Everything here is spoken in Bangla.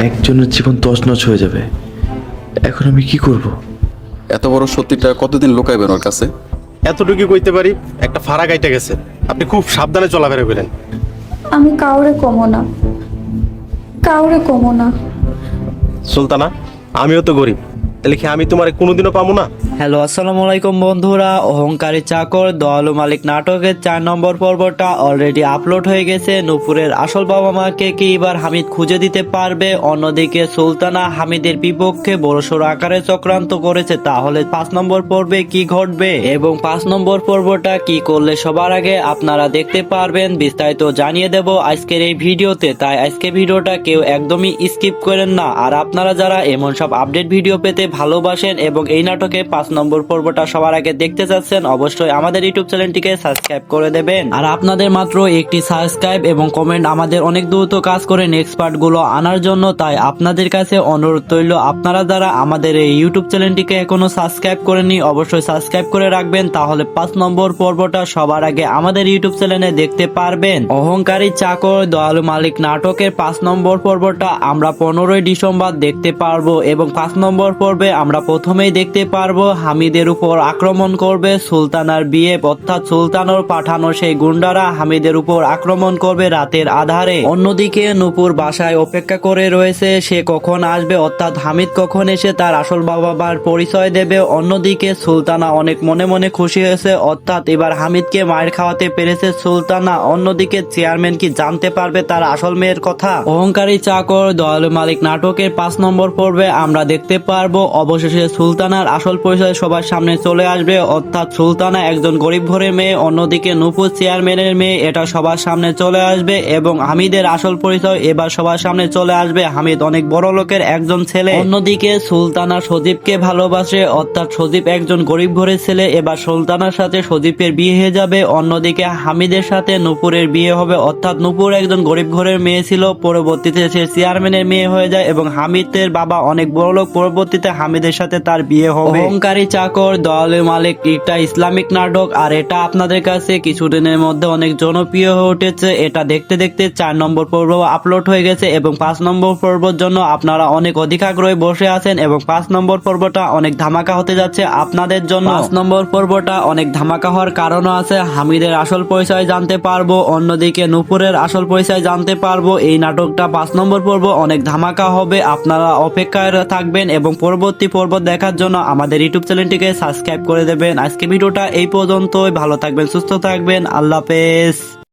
একজনের জীবন তছনছ হয়ে যাবে। এখন আমি কি করব? এত বড় সত্যিটা কতদিন লুকাইবেন ওর কাছে? এতটুকু কইতে পারি, একটা ফাড়া গাইতে গেছে। আপনি খুব সাবধানে চলাফেরা করেন। আমি কাউরে কমো না, কাউরে কমো না। সুলতানা, আমিও তো গরিব, তাহলে কি আমি তোমার কোনোদিনও পাবো না? হ্যালো, আসসালামু আলাইকুম বন্ধুরা। অহংকারী চাকর দয়ালু মালিক নাটকের 4 নম্বর পর্বটা অলরেডি আপলোড হয়ে গেছে। নূপুরের আসল বাবা মাকে কি এবার হামিদ খুঁজে দিতে পারবে? অন্যদিকে সুলতানা হামিদের বিপক্ষে বড়সড় আকারে চক্রান্ত করেছে। তাহলে 5 নম্বর পর্বে কি ঘটবে এবং 5 নম্বর পর্বটা কি করলে সবার আগে আপনারা দেখতে পারবেন, বিস্তারিত জানিয়ে দেব আজকের এই ভিডিওতে। তাই আজকে ভিডিওটা কেউ একদমই স্কিপ করেন না। আর আপনারা যারা এমন সব আপডেট ভিডিও পেতে ভালোবাসেন এবং এই নাটকে 5 নম্বর পর্বটা সবার আগে দেখতে চাচ্ছেন, অবশ্যই আমাদের ইউটিউব চ্যানেলটিকে সাবস্ক্রাইব করে দেবেন। আর আপনাদের মাত্র একটি সাবস্ক্রাইব এবং কমেন্ট আমাদের অনেক দ্রুত কাজ করে নেক্সট পার্ট গুলো আনার জন্য। তাই আপনাদের কাছে অনুরোধ রইল, আপনারা যারা আমাদের এই ইউটিউব চ্যানেলটিকে এখনো সাবস্ক্রাইব করেননি অবশ্যই সাবস্ক্রাইব করে রাখবেন, তাহলে 5 নম্বর পর্বটা সবার আগে আমাদের ইউটিউব চ্যানেলে দেখতে পারবেন। অহংকারী চাকর দয়ালু মালিক নাটকের 5 নম্বর পর্বটা আমরা 15ই ডিসেম্বর দেখতে পারবো এবং 5 নম্বর পর্বে আমরা প্রথমেই দেখতে পারবো হামিদের উপর আক্রমণ করবে সুলতানার বিয়ে, অর্থাৎ সুলতানোর পাঠানো সেই গুন্ডারা হামিদের উপর আক্রমণ করবে রাতের আধারে। অন্যদিকে নূপুর বাসায় অপেক্ষা করে রয়েছে, সে কখন আসবে, অর্থাৎ হামিদ কখন এসে তার আসল বাবা মার পরিচয় দেবে। অন্যদিকে সুলতানা অনেক মনে মনে খুশি হয়েছে, অর্থাৎ এবার হামিদকে মায়ের খাওয়াতে পেরেছে সুলতানা। অন্যদিকে চেয়ারম্যান কি জানতে পারবে তার আসল মেয়ের কথা? অহংকারী চাকর দয়ালু মালিক নাটকের 5 নম্বর পর্বে আমরা দেখতে পারবো অবশেষে সুলতানার আসল পরিচয় সবার সামনে চলে আসবে, অর্থাৎ সুলতানা একজন গরিব ঘরের মেয়ে, অন্যদিকে নূপুর চেয়ারম্যানের মেয়ে, এটা সবার সামনে চলে আসবে এবং হামিদের আসল পরিচয় এবার সবার সামনে চলে আসবে। হামিদ অনেক বড় লোকের একজন ছেলে। অন্যদিকে সুলতানা সজীবকে ভালোবাসে, অর্থাৎ সজীব একজন গরিব ঘরের ছেলে। এবার সুলতানার সাথে সজীবের বিয়ে হয়ে যাবে। অন্যদিকে হামিদের সাথে নূপুরের বিয়ে হবে, অর্থাৎ নূপুর একজন গরিব ঘরের মেয়ে ছিল, পরবর্তীতে সে চেয়ারম্যানের মেয়ে হয়ে যায় এবং হামিদের বাবা অনেক বড় লোক, পরবর্তীতে হামিদের সাথে তার বিয়ে হবে। অহংকারী চাকর দয়ালু মালিক একটা ইসলামিক নাটক, আর এটা আপনাদের কাছে কিছুদিনের মধ্যে অনেক জনপ্রিয় হয়ে উঠেছে। এটা দেখতে দেখতে 4 নম্বর পর্ব আপলোড হয়ে গেছে এবং 5 নম্বর পর্বের জন্য আপনারা অনেক অধিক আগ্রহে বসে আছেন এবং 5 নম্বর পর্বটা অনেক ধামাকা হতে যাচ্ছে আপনাদের জন্য। 5 নম্বর পর্বটা অনেক ধামাকা হওয়ার কারণও আছে, হামিদের আসল পরিচয় জানতে পারবো, অন্যদিকে নূপুরের আসল পরিচয় জানতে পারবো। এই নাটকটা 5 নম্বর পর্ব অনেক ধামাকা হবে, আপনারা অপেক্ষায় থাকবেন এবং পরবর্তী পর্ব দেখার জন্য আমাদের ইউটিউব চ্যানেলটিকে সাবস্ক্রাইব করে দেবেন। আজকে ভিডিওটা এই পর্যন্তই, ভালো থাকবেন, সুস্থ থাকবেন, আল্লাহ হাফেজ।